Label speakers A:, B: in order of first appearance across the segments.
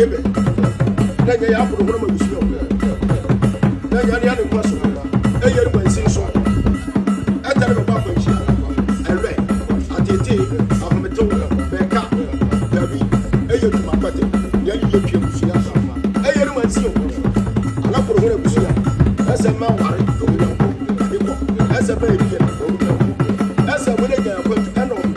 A: ebe na nya ya aporo hono ma bisuo na nya ne ane kwaso e yeri kwansi so atare baba kwanchi elwe atete ahometo beka dabi e yeri ma kwate ya ni yetwe bisuo e yeri kwansi ala poro hono bisuo asa ma ware to bi ko asa ba eri asa mo ne nya kwatu eno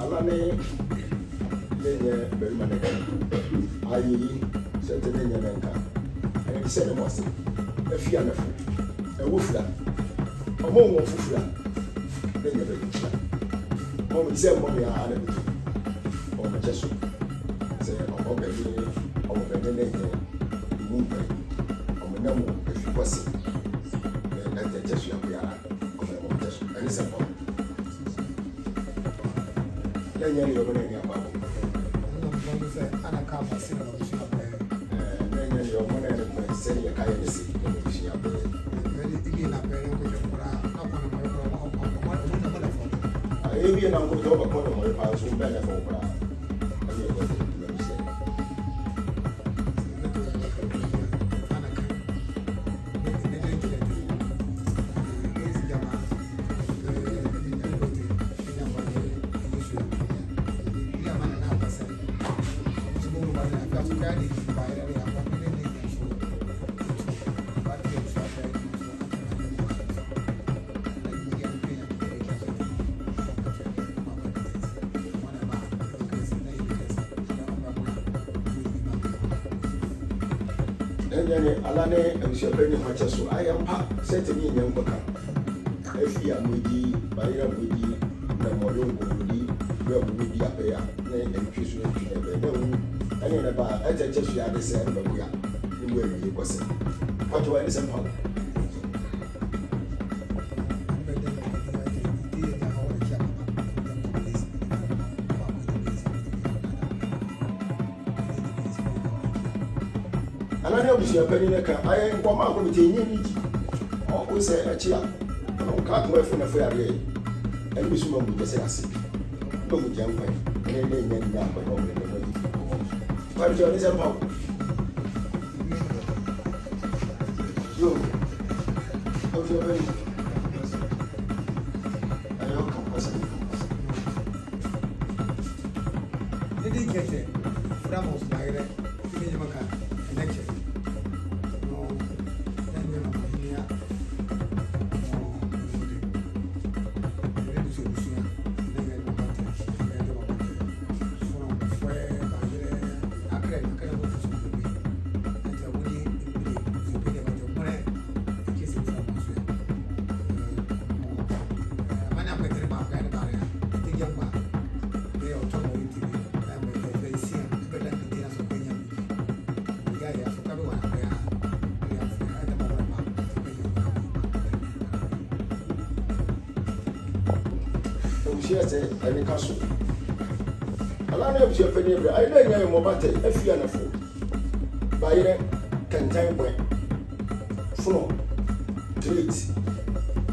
B: Alane nenye berima ne ayi sete nenye nenka ene se ne mose afia ne fo ewufura omo wo fufura nenye be kira mo se mo ya ana bi o me cheso se o be ni o be ne nenye mu pe o me na mo afi kwase ne na cheso ya ko ya o me mo cheso ene se mo nenye ni yobo nenye apa
C: Vamos dizer, ana capa assim, não deixa bem.
B: Nenye ni yobo nenye pe se ya kaya ni si no bishia pe
C: Ele na pele eu vou comprar, não quando eu vou lá fora.
B: ebi na ngo to ba ko no mo pa so be na fo pra ani ko ni se nenye alane abisha pe ni ma cheso ayampa sete ni nyam baka afia mudi bayira mudi na moyo mudi we mudi apeya na entwisu entwi ebe na wu ene na ba cheso ya de se ba buya ni we ni ko se kwato wa ni se pa alane abisha pe ni ka ayen ko ma ko te nyi ni o ko se achia no ka ko efu na fu ya re ene bisu ma bu se ase ko mu jam pa ene ne nya nya pa no ne no ni pa jo ni se pa yo
C: Did get it? Ramos, like that. You make a connection. No, then you're not here.
B: Yes, any castle. Allow me to open every I know more about it if you are a fool. By it, can time when flow treat.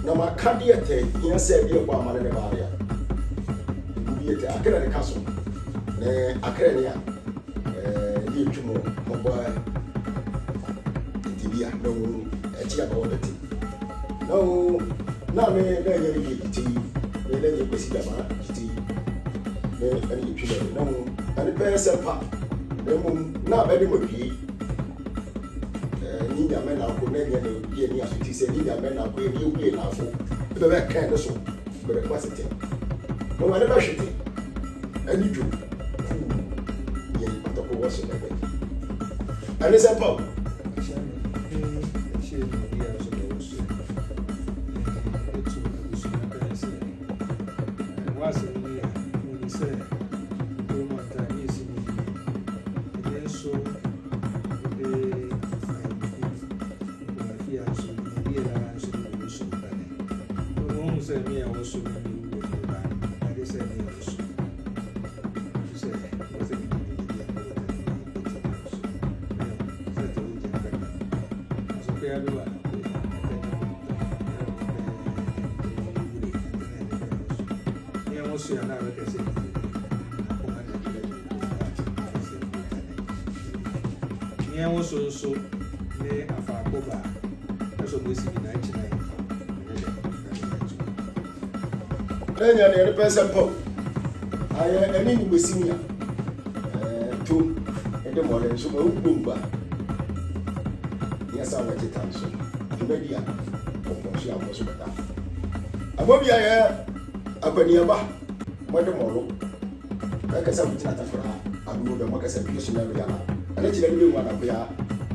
B: No, my candiate, you said you're one man in the barrier. You be at the castle. Acrenia, leave to more, mobile. No, a tea about it. No, now, may I tea. Let me see the man, and you know, and the bears and pop. The moon, not very much. Nina men are going to get near to say, Nina men are going to be enough for the back kind of so, but it wasn't it. No one ever should think. And you do. Yeah, but the whole was in the way. And it's a pop.
D: So ne afakoba eso go si na ichi na
B: Enya ne person pop aye eni ni besinya to ede mo le so mo gbumba yes I want it so media ko so am so beta abobi aye akwani aba mo de mo lo ka sa bitina ta fara abu be mo ka sa bi so na ria na ana chira ni wa na bia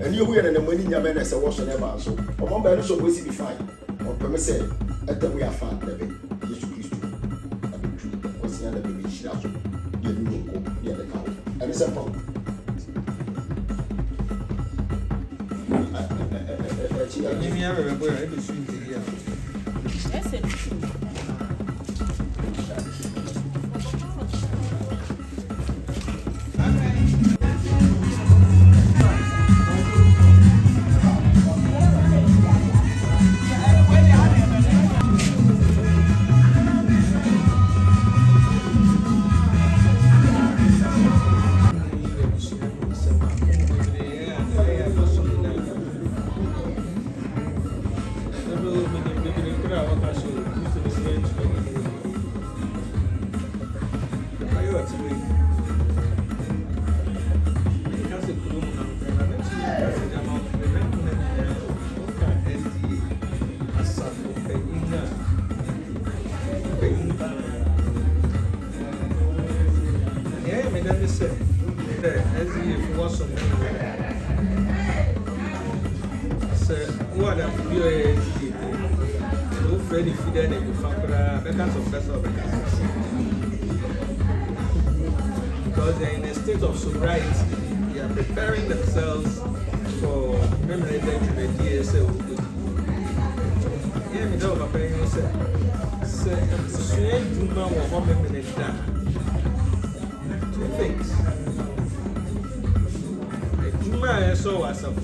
B: ani ehu yana na mani nyame na se wo so na ba so o mo ba no so go si be fine o pe me se atamu ya fa na be Yesu Kristo abi tu ko si na be bi shira so ye ni ko ye de ka ani se pa
D: ni mi ave be boya e be su ndi ya
E: ese
D: because they're in a state of sobriety, they are preparing themselves for memory to the DSA. Yeah, me know Papa you say do man wa memory that. Two things. Juma so was up.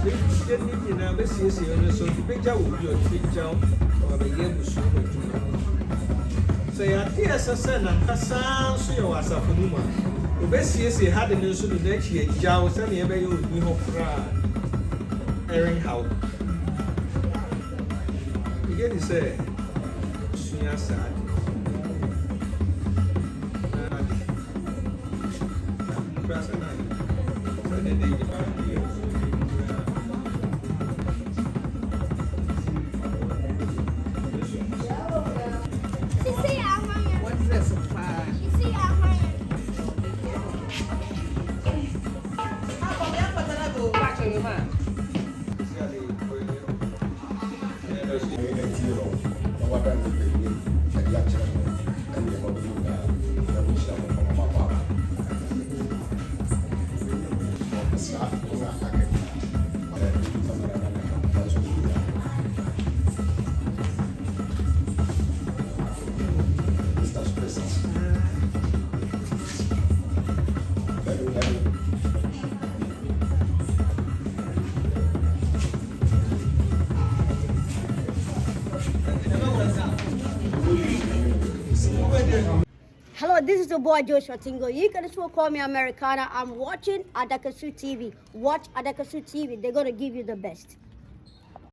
D: They didn't need na be see so the picture will be on picture or be able to show say TSS na kasa so your WhatsApp numa obesiesie had no so the next year jaw say na be you ni ho fra erin how again, he said, Suya Sad.
E: What's this? Surprise.
B: Ayɛ na ti no na wada no bɛyɛ ɛde akyerɛ no ɛne ɛma no nyinaa na wohyia mo pamama paapa saa wɔn a aka nyinaa famara na na nso nyinaa Mr. President hello.
F: Hello, this is your boy Joshua Tingo. You can still call me Americana. I'm watching Adakasu TV. Watch Adakasu TV. They're going to give you the best.